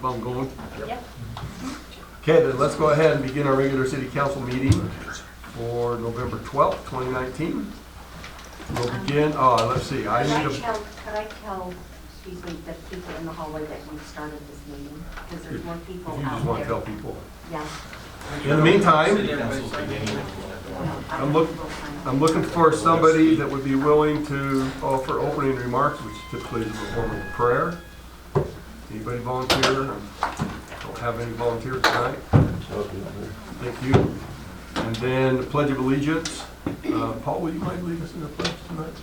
keep on going? Yep. Okay, then let's go ahead and begin our regular city council meeting for November 12th, 2019. We'll begin, let's see, Could I tell, excuse me, the people in the hallway that we started this meeting? Because there's more people if you out just want to there. tell people. Yeah. In the meantime, No, I'm looking for somebody that would be willing to offer opening remarks, which typically is a form of prayer. Anybody volunteer? Don't have any volunteers tonight. Thank you. And then the Pledge of Allegiance. Paul, will you mind leading us in the pledge tonight?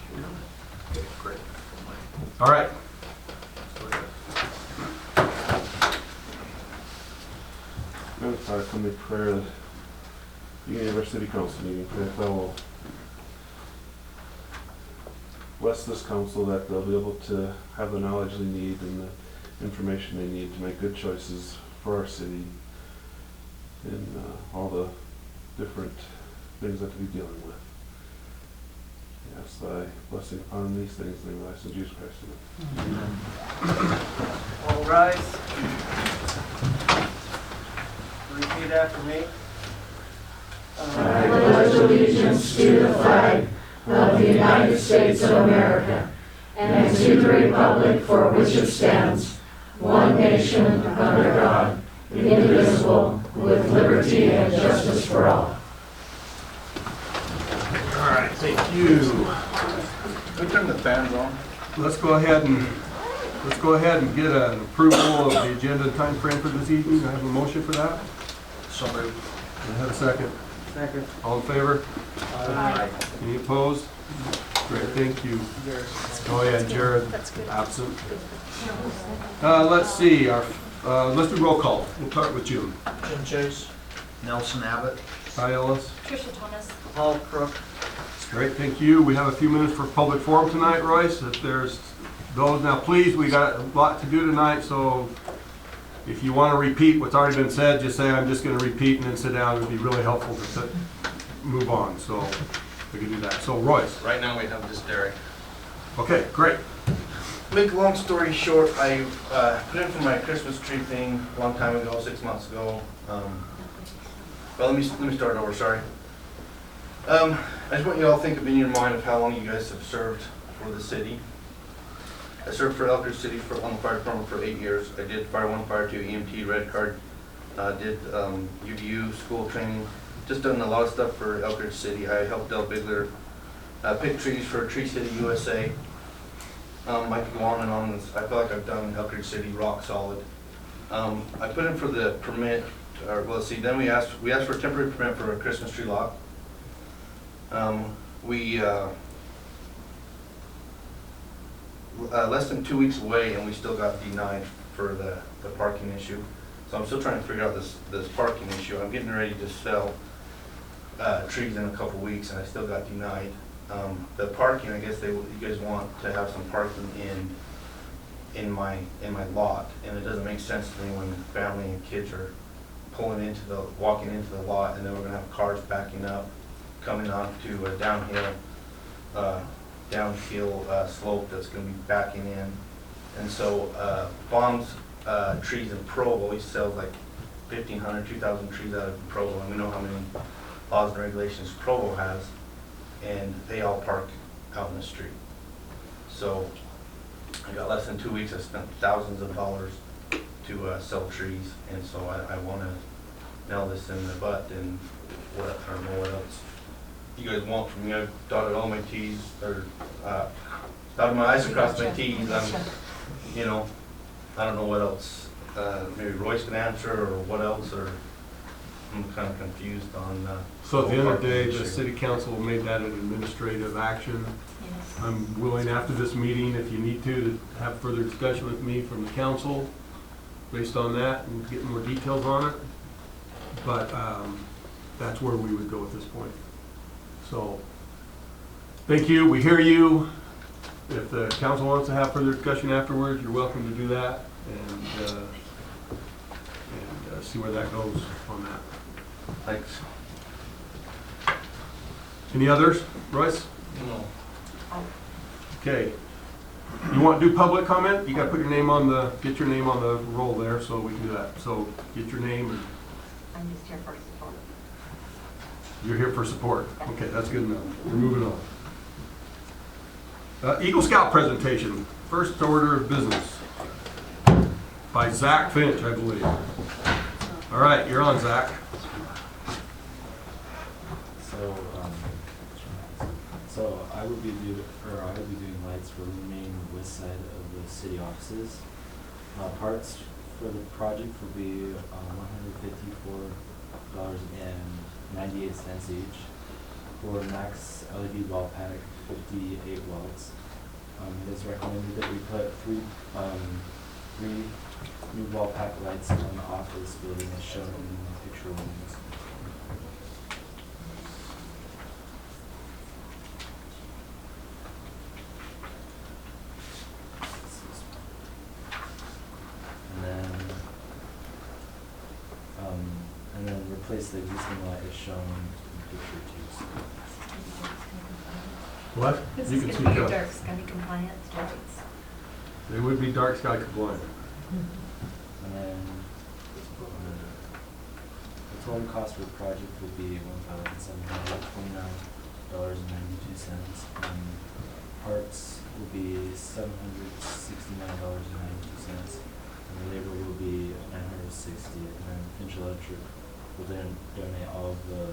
Okay, great. All right. I'm going to start from the prayer at the beginning of our city council meeting. Pray that thou will bless this council, that they'll be able to have the knowledge they need and the information they need to make good choices for our city and all the different things that we're dealing with. Yes, thy blessing upon these things, in the name of thy Son Jesus Christ. Amen. All rise. Repeat after me. I pledge allegiance to the flag of the United States of America and to the republic for which it stands, one nation under God, indivisible, with liberty and justice for all. All right, thank you. Can we turn the fans on? Let's go ahead and get an approval of the agenda and time frame for this evening. I have a motion for that. So moved. I have a second. Second. All in favor? Aye. Any opposed? Great, thank you. Oh yeah, Jared, absent. Let's see, let's do roll call. We'll start with June. Jim Chase. Nelson Abbott. Hi, Ellis. Tricia Thomas. Paul Crook. Great, thank you. We have a few minutes for public forum tonight, Royce. If there's those, now please, we got a lot to do tonight, so if you want to repeat what's already been said, just say, I'm just going to repeat and then sit down. It would be really helpful to move on, so we can do that. So Royce. Right now we have this Derek. Okay, great. Make a long story short, I put in for my Christmas tree thing a long time ago, 6 months ago. Well, let me start over, sorry. I just want you all to think of in your mind of how long you guys have served for the city. I served for Elkridge City on the fire department for 8 years. I did Fire 1, Fire 2, EMT, Red Card, did UDU, school training, just done a lot of stuff for Elkridge City. I helped Del Bigler pick trees for Tree City USA. I could go on and on. I feel like I've done Elkridge City rock solid. I put in for the permit, or well, let's see, then we asked for a temporary permit for a Christmas tree lot. Less than 2 weeks away, and we still got denied for the parking issue. So I'm still trying to figure out this parking issue. I'm getting ready to sell trees in a couple weeks, and I still got denied. The parking, I guess you guys want to have some parking in my lot, and it doesn't make sense to me when family and kids are walking into the lot, and then we're gonna have cars backing up, coming onto a downhill slope that's going to be backing in. And so Baum's trees in Provo, he sells like 1,500, 2,000 trees out of Provo, and we know how many laws and regulations Provo has, and they all park out in the street. So I got less than 2 weeks. I spent thousands of dollars to sell trees, and so I want to nail this in the butt, and I don't know what else you guys want from me. I've dotted all my T's, or dotted my I's across my T's. I don't know what else. Maybe Royce can answer, or what else, or I'm kind of confused on. So at the end of the day, the city council made that an administrative action. Yes. I'm willing after this meeting, if you need to have further discussion with me from the council based on that and get more details on it. But that's where we would go at this point. So, thank you. We hear you. If the council wants to have further discussion afterwards, you're welcome to do that and see where that goes on that. Thanks. Any others, Royce? No. Okay. You want to do public comment? You gotta put your name on the, get your name on the roll there, so we can do that. So get your name, and I'm just here for support. you're here for support. Okay, that's good enough. We're moving on. Eagle Scout presentation, first order of business. By Zach Finch, I believe. All right, you're on, Zach. So I would be doing lights for the main west side of the city offices. Parts for the project would be $154.98 each. For max LED wall pack, 58 watts. It is recommended that we put three new wall pack lights on the office building as shown in the picture ones. And then replace the existing light as shown in picture two. What? This You is can gonna speak be your up. dark sky compliant lights. They would be dark sky compliant. And then the total cost for the project would be $1,729.92. And parts will be $769.92. And the labor will be $960. And then Finch Electric will then donate all of the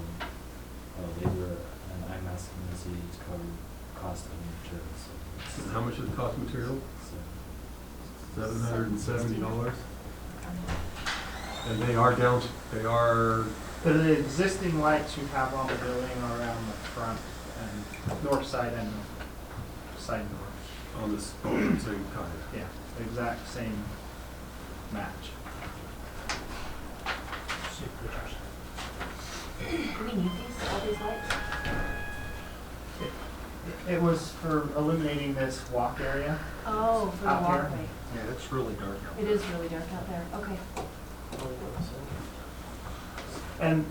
labor, and I'm asking the city to cover cost of materials. And how much does it cost material? So $770. And they are down, they are, The existing lights you have on the building are around the front and north side and side north. on this, on the same kind. Yeah, the exact same match. Do we need these, all these lights? It was for eliminating this walk area. Oh, for the Out here. walkway. Yeah, it's really dark out It is really dark out there, okay. And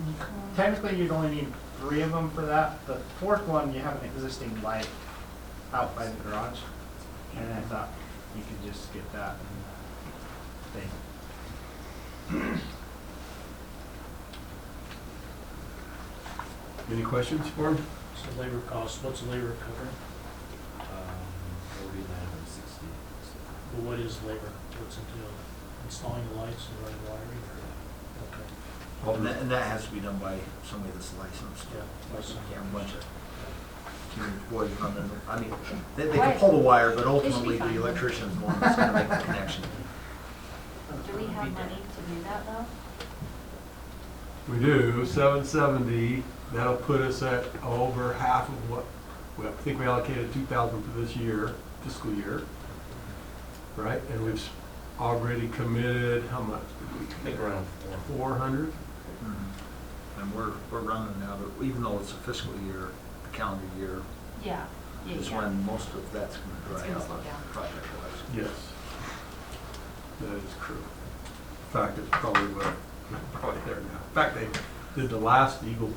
technically you'd only need 3 of them for that. The 4th one, you have an existing light out by the garage. And I thought you could just get that and thing. Any questions for him? So labor cost, what's the labor covering? it will be $960. Well, what is labor? What's entailed? Installing the lights and running wiring or? Okay. And that has to be done by somebody that's licensed. Yeah. Yeah, a bunch of teenage boys running, I mean, they can pull the wire, but ultimately fine. the electrician's the one that's gonna make the connection. Do we have money to do that though? We do, 770, that'll put us at over half of what, well, I think we allocated 2,000 for this year, fiscal year, right? And we've already committed, how much did we commit? around 400? And we're running now, even though it's a fiscal year, the calendar year, Yeah, yeah, is yeah. when most of that's gonna It's dry gonna out slow down. project-wise. Yes. That is true. In fact, it's probably, probably there now. In fact, they did the last Eagle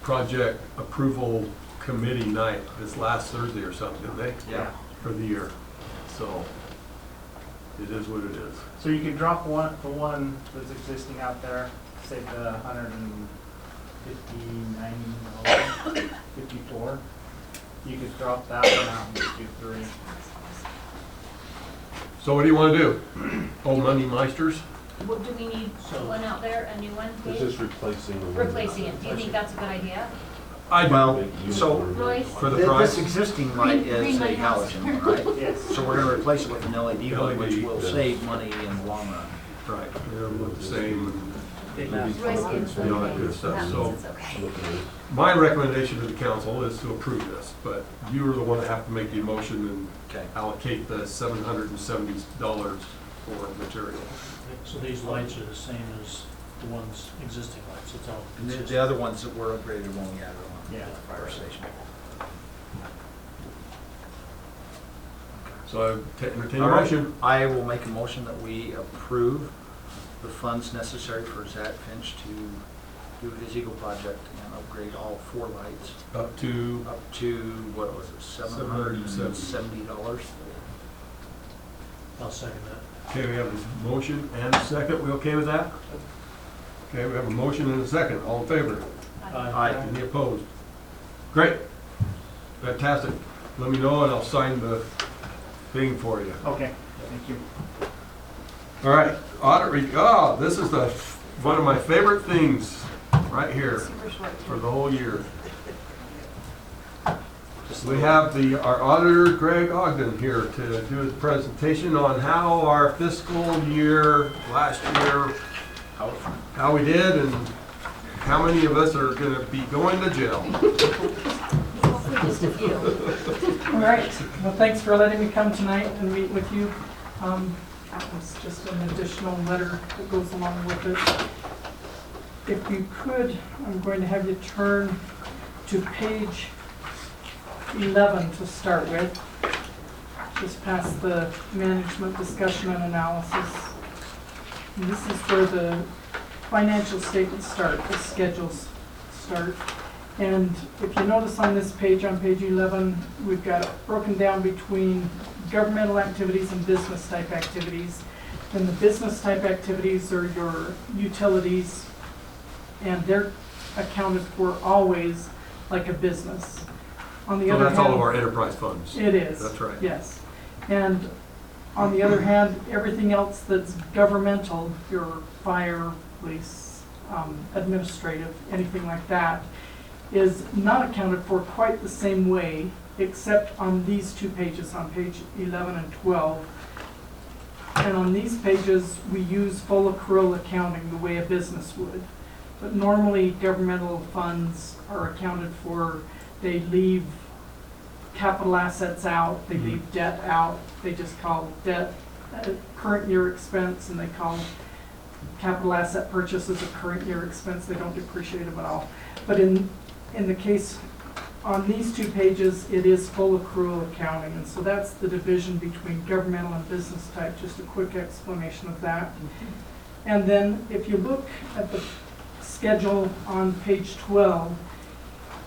project approval committee night this last Thursday or something, didn't they? Yeah. For the year. So it is what it is. So you could drop the one that's existing out there, save the $159.54. You could drop that one out and just do 3. So what do you want to do? Old money meisters? What, do we need one out there, a new one, It's Dave? just replacing the one. Replacing it, do you think that's a good idea? I Well, do. so Royce? For the this price? existing light Green is a lighthouse. halogen one, right? Yes. So we're gonna replace it with an LED one, which LED, will yeah. save money in the long run. Right. They'll look the same. Royce gives You know, that good them, stuff. that So- means it's okay. My recommendation to the council is to approve this, but you are the one that have to make the motion and Okay. allocate the $770 for material. So these lights are the same as the ones, existing lights, it's all And the consistent. other ones that were upgraded when we added on. Yeah. The fire station. So I entertain a All right. motion. I will make a motion that we approve the funds necessary for Zach Finch to do his Eagle project and upgrade all 4 lights Up to, up to, what was it, $770? I'll second that. okay, we have a motion and a second. We okay with that? Okay, we have a motion and a second. All in favor? Aye. Any opposed? Great. Fantastic. Let me know and I'll sign the thing for you. Okay, thank you. All right, this is one of my favorite things right here Super short. for the whole year. We have our auditor, Greg Ogden, here to do his presentation on how our fiscal year, last year, how we did and how many of us are gonna be going to jail. Just a few. All right, well, thanks for letting me come tonight and meet with you. That was just an additional letter that goes along with it. If you could, I'm going to have you turn to page 11 to start with, just past the management discussion and analysis. And this is where the financial statements start, the schedules start. And if you notice on this page, on page 11, we've got it broken down between governmental activities and business type activities. And the business type activities are your utilities, and they're accounted for always like a business. On the So other that's all of hand, our enterprise funds. it is. That's right. Yes. And on the other hand, everything else that's governmental, your fire, police, administrative, anything like that, is not accounted for quite the same way, except on these 2 pages, on page 11 and 12. And on these pages, we use full accrual accounting the way a business would. But normally, governmental funds are accounted for. They leave capital assets out, they leave debt out. They just call debt a current year expense, and they call capital asset purchases a current year expense. They don't depreciate them at all. But in the case on these 2 pages, it is full accrual accounting, and so that's the division between governmental and business type. Just a quick explanation of that. And then if you look at the schedule on page 12,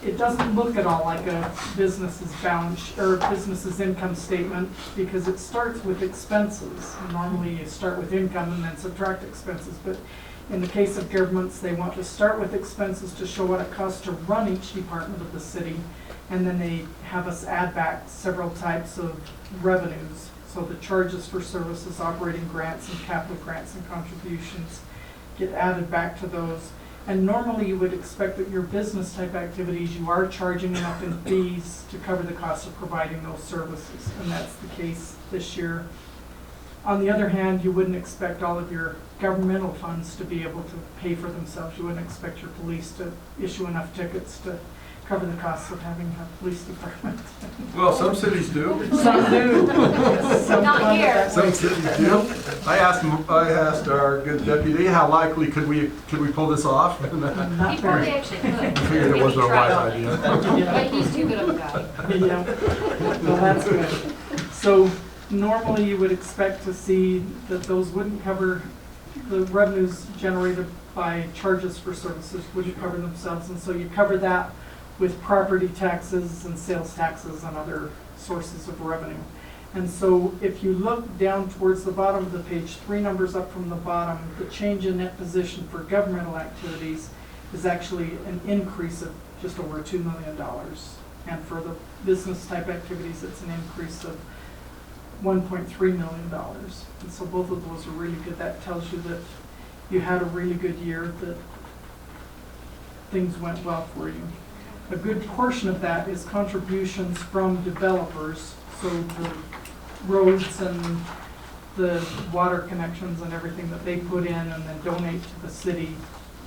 it doesn't look at all like a business's balance or business's income statement, because it starts with expenses. Normally you start with income and then subtract expenses, but in the case of governments, they want to start with expenses to show what it costs to run each department of the city, and then they have us add back several types of revenues. So the charges for services, operating grants, and capital grants and contributions get added back to those. And normally you would expect that your business type activities, you are charging enough in fees to cover the cost of providing those services, and that's the case this year. On the other hand, you wouldn't expect all of your governmental funds to be able to pay for themselves. You wouldn't expect your police to issue enough tickets to cover the costs of having a police department. Well, some cities do. Some do. Some Not fund it here. that Some way. cities do. I asked our good deputy, how likely could we pull this off? And Not He probably very. actually could. I figured it wasn't a wise idea. But he's too good of a guy. Yeah, well, that's good. So normally you would expect to see that those wouldn't cover, the revenues generated by charges for services wouldn't cover themselves, and so you cover that with property taxes and sales taxes and other sources of revenue. And so if you look down towards the bottom of the page, 3 numbers up from the bottom, the change in net position for governmental activities is actually an increase of just over $2 million. And for the business type activities, it's an increase of $1.3 million. And so both of those are really good. That tells you that you had a really good year, that things went well for you. A good portion of that is contributions from developers, so the roads and the water connections and everything that they put in and then donate to the city.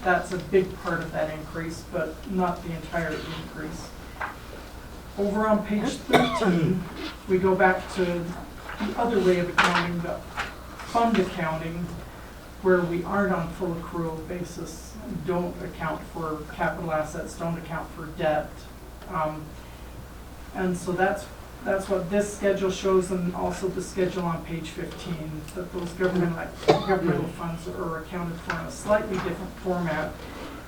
That's a big part of that increase, but not the entire increase. Over on page 13, we go back to the other way of accounting, the fund accounting, where we aren't on full accrual basis, don't account for capital assets, don't account for debt. And so that's what this schedule shows, and also the schedule on page 15, that those governmental funds are accounted for in a slightly different format.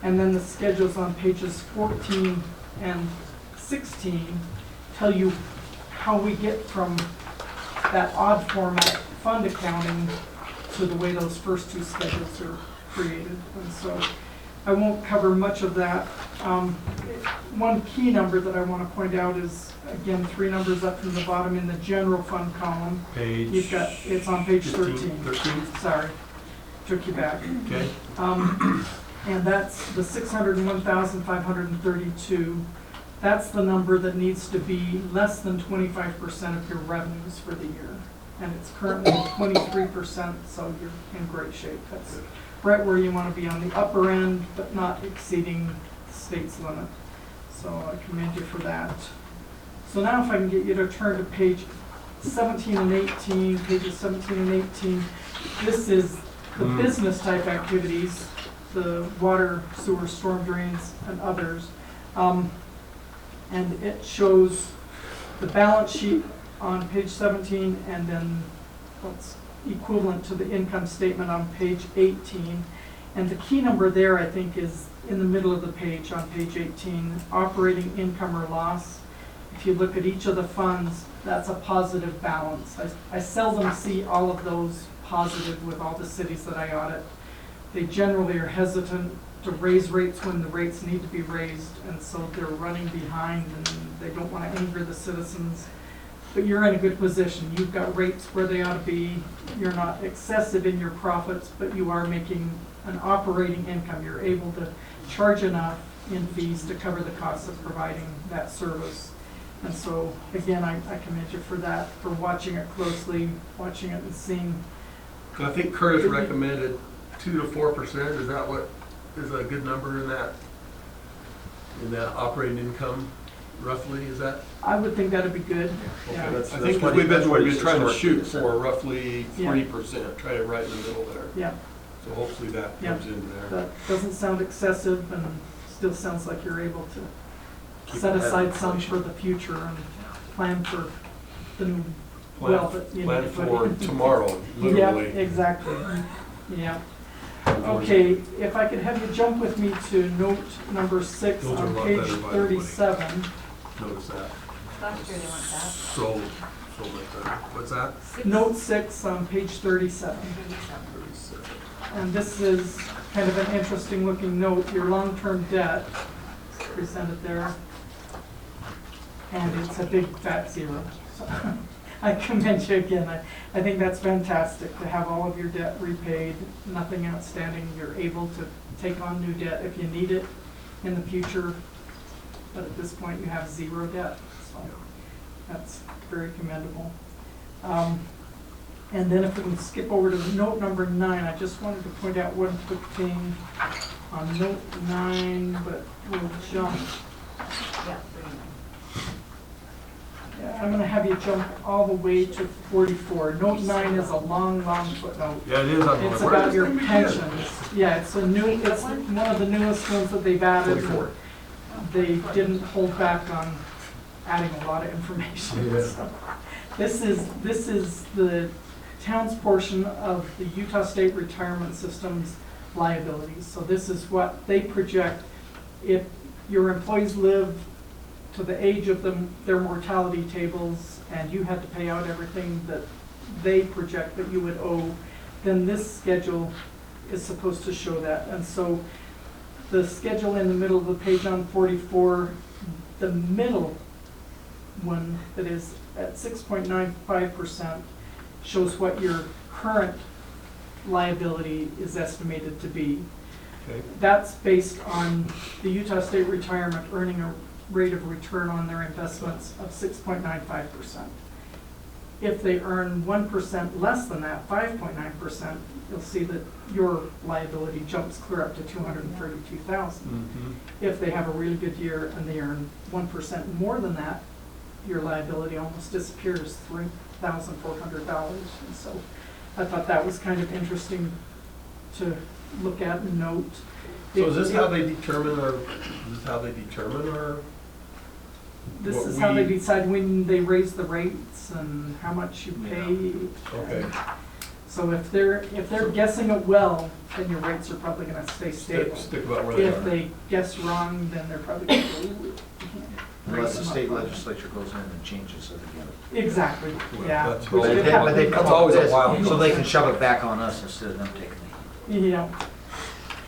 And then the schedules on pages 14 and 16 tell you how we get from that odd format fund accounting to the way those first two schedules are created. And so I won't cover much of that. One key number that I want to point out is, again, 3 numbers up from the bottom in the general fund column. Page. You've got, it's on page 15, 13. 13? Sorry, took you back. Okay. And that's the 601,532. That's the number that needs to be less than 25% of your revenues for the year. And it's currently 23%, so you're in great shape. That's right where you want to be, on the upper end, but not exceeding the state's limit. So I commend you for that. So now if I can get you to turn to page 17 and 18, pages 17 and 18. This is the business type activities, the water, sewer, storm drains, and others. And it shows the balance sheet on page 17, and then what's equivalent to the income statement on page 18. And the key number there, I think, is in the middle of the page on page 18, operating income or loss. If you look at each of the funds, that's a positive balance. I seldom see all of those positive with all the cities that I audit. They generally are hesitant to raise rates when the rates need to be raised, and so they're running behind and they don't want to anger the citizens. But you're in a good position. You've got rates where they ought to be. You're not excessive in your profits, but you are making an operating income. You're able to charge enough in fees to cover the costs of providing that service. And so, again, I commend you for that, for watching it closely, watching it and seeing. I think Curtis recommended 2 to 4%. Is that what is a good number in that operating income, roughly? Is that? I would think that'd be good. Okay, Yeah. I think we've been trying to shoot for roughly Yeah. 3%, try it right in the middle there. Yeah, So hopefully that Yeah. comes in there. that doesn't sound excessive, and still sounds like you're able to Keep set ahead of aside some inflation. for the future and plan for the new Plan- wealth that you Plan need to put for in. tomorrow, Yeah, literally. exactly. Yeah. Okay, if I could have you jump with me to note number 6 Those are a on lot page better, by the way. 37. Notice that. Last year they weren't that. So much better. What's that? Note 6 on page 37. 37. And this is kind of an interesting looking note. Your long-term debt is presented there. And it's a big fat 0. So I commend you again. I think that's fantastic to have all of your debt repaid, nothing outstanding. You're able to take on new debt if you need it in the future. But at this point, you have 0 debt. So that's very commendable. And then if we can skip over to note number 9, I just wanted to point out one quick thing on note 9, but we'll jump. Yeah. Yeah, I'm gonna have you jump all the way to 44. Note 9 is a long footnote. Yeah, it is on the It's where about is your this gonna begin? pensions. Yeah, it's one of the newest ones that they've added. 44. They didn't hold back on adding a lot of information. Yeah. So This is the town's portion of the Utah State Retirement System's liabilities. So this is what they project if your employees live to the age of their mortality tables and you had to pay out everything that they project that you would owe, then this schedule is supposed to show that. And so the schedule in the middle of the page on 44, the middle one that is at 6.95% shows what your current liability is estimated to be. Okay. That's based on the Utah State Retirement earning a rate of return on their investments of 6.95%. If they earn 1% less than that, 5.9%, you'll see that your liability jumps clear up to $232,000. Mm-hmm. If they have a really good year and they earn 1% more than that, your liability almost disappears, $3,400. And so I thought that was kind of interesting to look at and note. So is this how they determine our, This what is how they we- decide when they raise the rates and how much you pay. okay. So if they're guessing it well, then your rates are probably gonna stay stable. Stick about where they If are. they guess wrong, then they're probably gonna go, "Ooh, we can't raise Unless the them up state much." legislature goes in and changes it again. Exactly, yeah. That's which all. did But they happen. come That's up always with a this, wild so they can shove it back on us instead of them taking it. Yeah.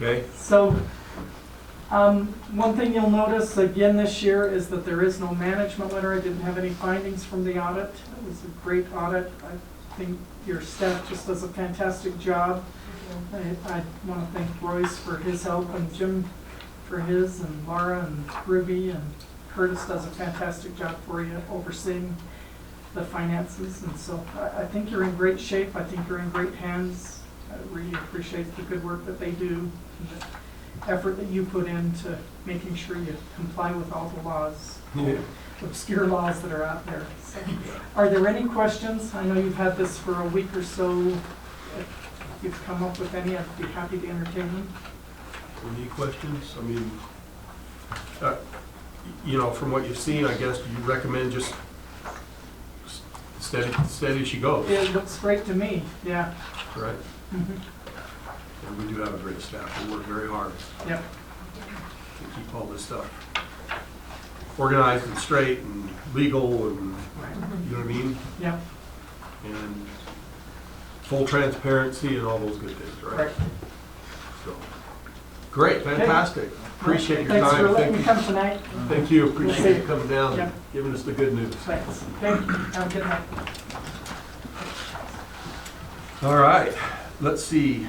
Okay, So, one thing you'll notice again this year is that there is no management letter. I didn't have any findings from the audit. It was a great audit. I think your staff just does a fantastic job. I want to thank Royce for his help and Jim for his, and Laura and Ruby, and Curtis does a fantastic job for you overseeing the finances. And so I think you're in great shape. I think you're in great hands. I really appreciate the good work that they do, and the effort that you put into making sure you comply with all the laws, yeah. obscure laws that are out there. So, are there any questions? I know you've had this for a week or so. If you've come up with any, I'd be happy to entertain them. Any questions? I mean, you know, from what you've seen, I guess you recommend just steady as she goes, It looks great to me, yeah. right? Mhm. And we do have a great staff. They work very hard Yep. to keep all this stuff organized and straight and legal and, you know what I mean? Yep, And full transparency and all those good things, right? right. So, great, fantastic. Appreciate your Thanks for time. letting me come tonight. Thank you, We'll appreciate see. you coming down and Yep. giving us the good news. Thanks. Thank you. Have a good night. All right, let's see.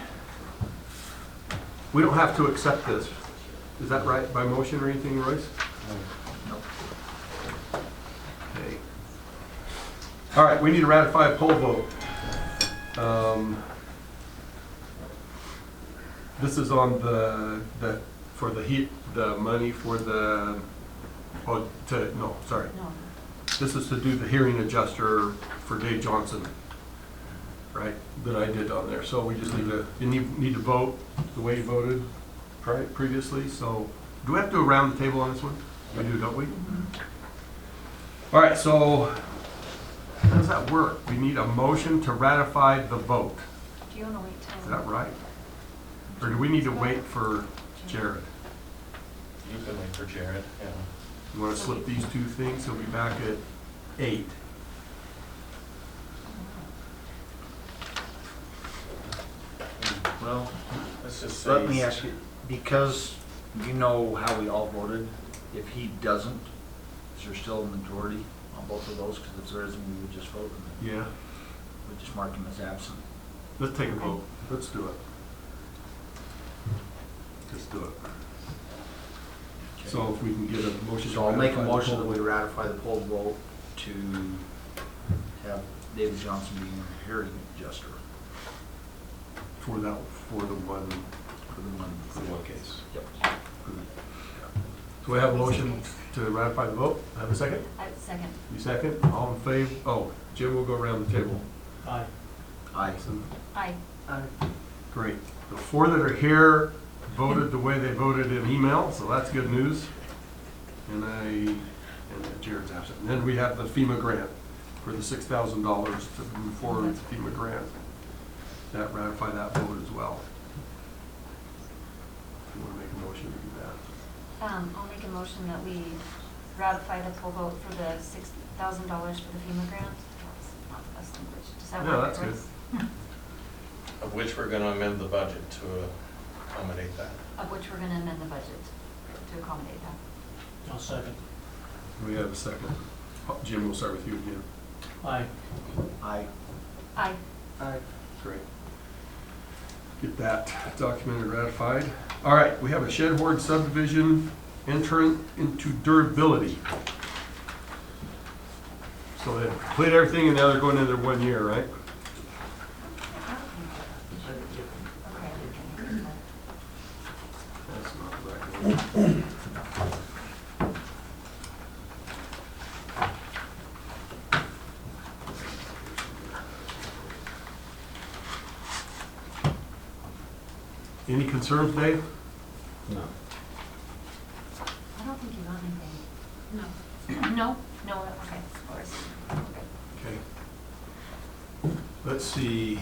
We don't have to accept this. Is that right, by motion or anything, Royce? Okay. All right, we need to ratify a poll vote. This is on for the money for the, no, sorry. No. This is to do the hearing adjuster for Dave Johnson, right, that I did on there. So we just need to vote the way you voted previously. So do we have to go around the table on this one? We do, don't we? All right, so how does that work? We need a motion to ratify the vote. Do you want to wait till? Is that right? Or do we need to wait for Jared? You can wait for Jared, yeah. You want to slip these two things? He'll be back at 8. Well, Let's just say. let me ask you, because you know how we all voted, if he doesn't, is there still a majority on both of those? Because if there isn't, we would just vote and Yeah, we'd just mark him as absent. let's take a vote. Let's do it. Let's do it. So if we can get a motion. So I'll make a to ratify the motion that poll we vote. ratify the poll vote to have David Johnson being a hearing adjuster For the one. for the one case. Yep. So we have a motion to ratify the vote. Have a second? Second. You second? All in favor? Oh, Jim will go around the table. Aye. Aye. Aye. Great. The 4 that are here voted the way they voted in email, so that's good news. And Jared's absent. And then we have the FEMA grant for the $6,000 to move forward with the FEMA grant. That ratify that vote as well. If you want to make a motion to do that. I'll make a motion that we ratify the full vote for the $6,000 for the FEMA grant. That's not the best language. Does that No, work? that's good. Royce? Of which we're gonna amend the budget to accommodate that. Of which we're gonna amend the budget to accommodate that. I'll second. We have a second. Jim, we'll start with you again. Aye. Aye. Aye. Aye. Great. Get that documented, ratified. All right, we have a Shed Horde subdivision entering into durability. So they completed everything and now they're going into their 1 year, right? Okay. That's not the right one. Any concerns, Dave? No. I don't think you want anything. No. No? No, okay, of course. Okay. Okay. Let's see.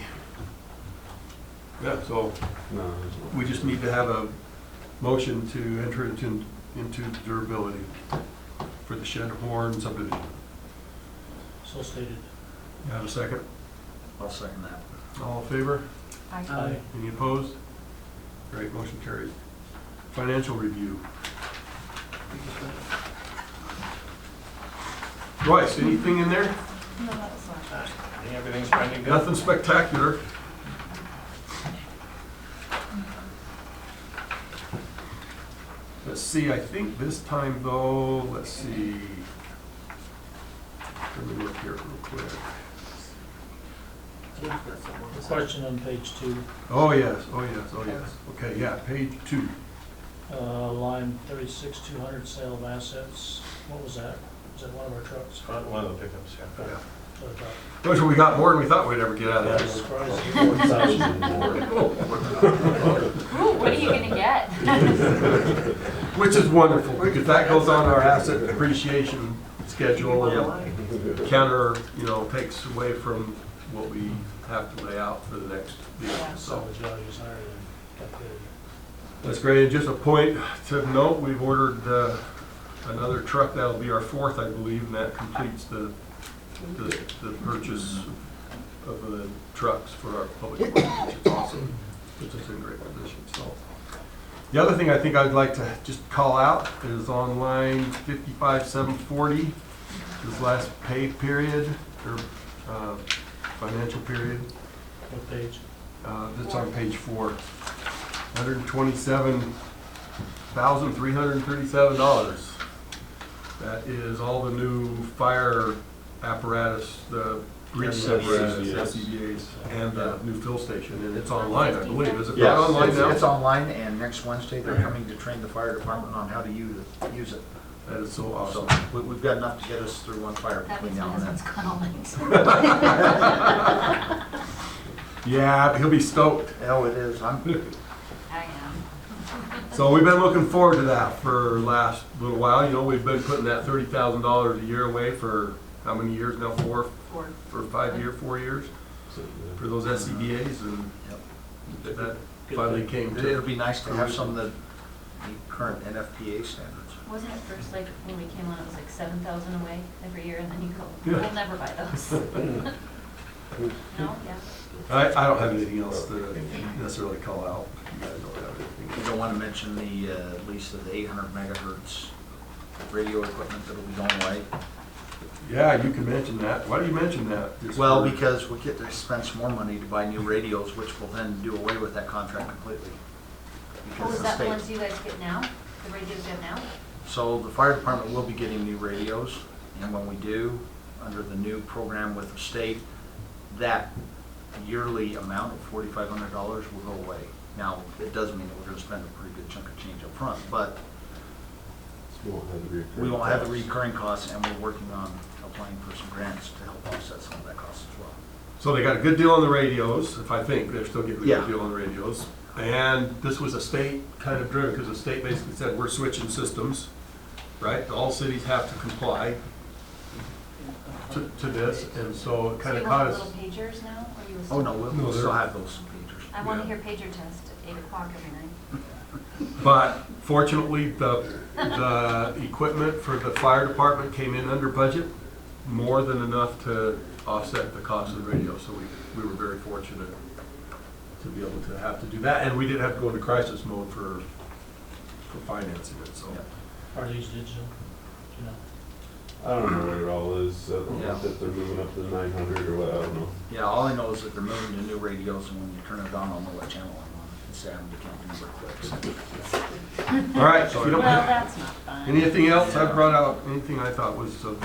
Yeah, so No, there's no. we just need to have a motion to enter into durability for the Shed Horn subdivision. So stated. You have a second? I'll second that. All in favor? Aye. Any opposed? Great, motion carries. Financial review. Royce, anything in there? No, that was last year. I think everything's trending good. Nothing spectacular. Let's see, I think this time though, let's see. Let me look here real quick. Question on page 2, Oh, yes, oh, yes, oh, yes. Okay, yeah, page 2. line 36, 200, sale of assets. What was that? Was that one of our trucks? One of the pickups, yeah. Yeah. So I thought, Which we got more than we thought we'd ever get out of that this. was surprising. 4,000 more. Ooh, what are you gonna get? Which is wonderful, because that goes on our asset depreciation schedule and counter, takes away from what we have to lay out for the next year, So so. the value is higher than calculated. That's great, and just a point to note, we've ordered another truck, that'll be our 4th, I believe, and that completes the purchase of the trucks for our public works, which is awesome, puts us in great position, so. The other thing I think I'd like to just call out is on line 55,740, this last pay period, or financial period. What page? That's on page 4. $127,337. That is all the new fire apparatus, the breathing apparatus, SCBA's, and the new fill station, and it's online, I believe. Is it not online now? It's online, and next Wednesday, they're coming to train the fire department on how to use it. That is so So, awesome. we've got enough to get us through one fire That between means my now and husband's then. calling. Yeah, he'll be stoked. Oh, it is, I am. So we've been looking forward to that for the last little while. We've been putting that $30,000 a year away for how many years now? 4 or 5 years, 4 years for those SCBA's, and Yep. that finally came It'll to. be nice to have some of the current NFPA standards. Wasn't it first like when we came on, it was like 7,000 away every year, and then you go, Yeah. we'll never buy those. No, yeah. I don't have anything else to necessarily call out. You guys don't have anything. You don't want to mention the lease of the 800 megahertz radio equipment that'll be going away. Yeah, you can mention that. Why do you mention that? Just Well, for- because we get to spend some more money to buy new radios, which will then do away with that contract completely. Oh, Because is the that the state- ones you guys get now? The radios you have now? So the fire department will be getting new radios, and when we do, under the new program with the state, that yearly amount of $4,500 will go away. Now, it does mean that we're gonna spend a pretty good chunk of change up front, but We won't have the recurring we won't have the costs. recurring costs, and we're working on applying for some grants to help offset some of that cost as well. So they got a good deal on the radios, if I think, they're still getting a Yeah. good deal on the radios. And this was a state kind of driven, because the state basically said, we're switching systems, right? All cities have to comply to this, and so it kind So of you caught want us. little pagers now, or you? Oh, no, we'll No, still they're- have those pagers. I want to Yeah. hear pager test at 8 o'clock every night. But fortunately, the equipment for the fire department came in under budget, more than enough to offset the cost of the radio, so we were very fortunate to be able to have to do that, and we didn't have to go into crisis mode for financing it, so. Yep. Are these digital? Do you know? I don't know where it all is, Yeah. that they're moving up to the 900 or what, I don't know. Yeah, all I know is that they're moving to new radios, and when you turn it on, I'll know what channel I'm on. And Sam, you can't remember clicks. All right, so if you Well, don't have that's not fun. anything else, I brought out anything I thought was Well,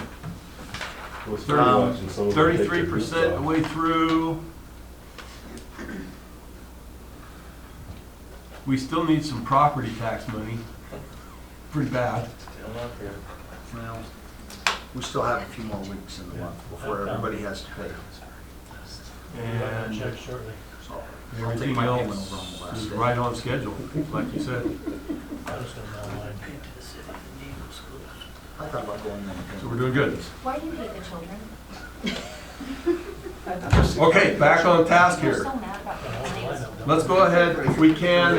it's pretty watching some of them take their 33% boots the off. way through. We still need some property tax money, pretty bad. Still not here. Well, we still have a few more weeks in the month before everybody has to pay. I'll And check shortly. So I'll take everything my payment else over on the last is day. right on schedule, like you said. I was gonna mail mine. I thought about going in and So we're doing good. Why do you hate the children? Okay, back on task You're here. so mad about the tornadoes. let's go ahead, if we can,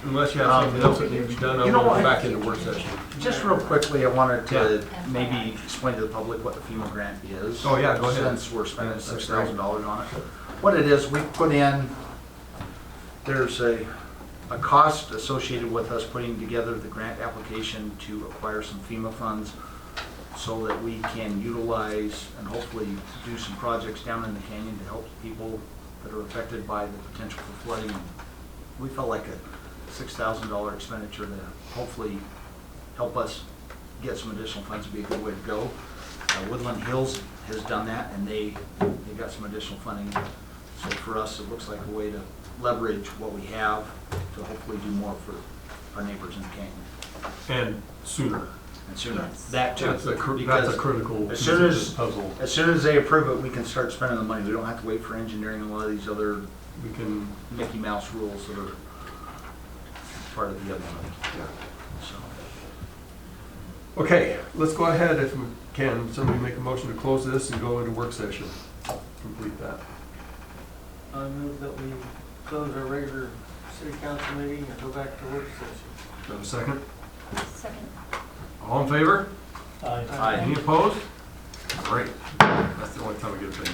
unless you have something else that needs to be done, You I'm know gonna what? go back into work session. Just real quickly, I wanted to maybe explain to the public what the FEMA grant is. Oh, yeah, go ahead. Since we're spending $6,000 on it. What it is, we put in, there's a cost associated with us putting together the grant application to acquire some FEMA funds so that we can utilize and hopefully do some projects down in the canyon to help people that are affected by the potential for flooding. We felt like a $6,000 expenditure to hopefully help us get some additional funds would be a good way to go. Woodland Hills has done that, and they got some additional funding. So for us, it looks like a way to leverage what we have to hopefully do more for our neighbors in the canyon, And sooner. and sooner. Yes. That too. That's a because critical as piece soon of as- this puzzle. As soon as they approve it, we can start spending the money. We don't have to wait for engineering and a lot of these other We can, Mickey Mouse rules that are part of the other money. yeah. So, Okay, let's go ahead if we can. Somebody make a motion to close this and go into work session. Complete that. I move that we close our regular city council meeting and go back to work session. Do I have a second? Second. All in favor? Aye. Aye. Any opposed? Great. That's the only time I get a thing.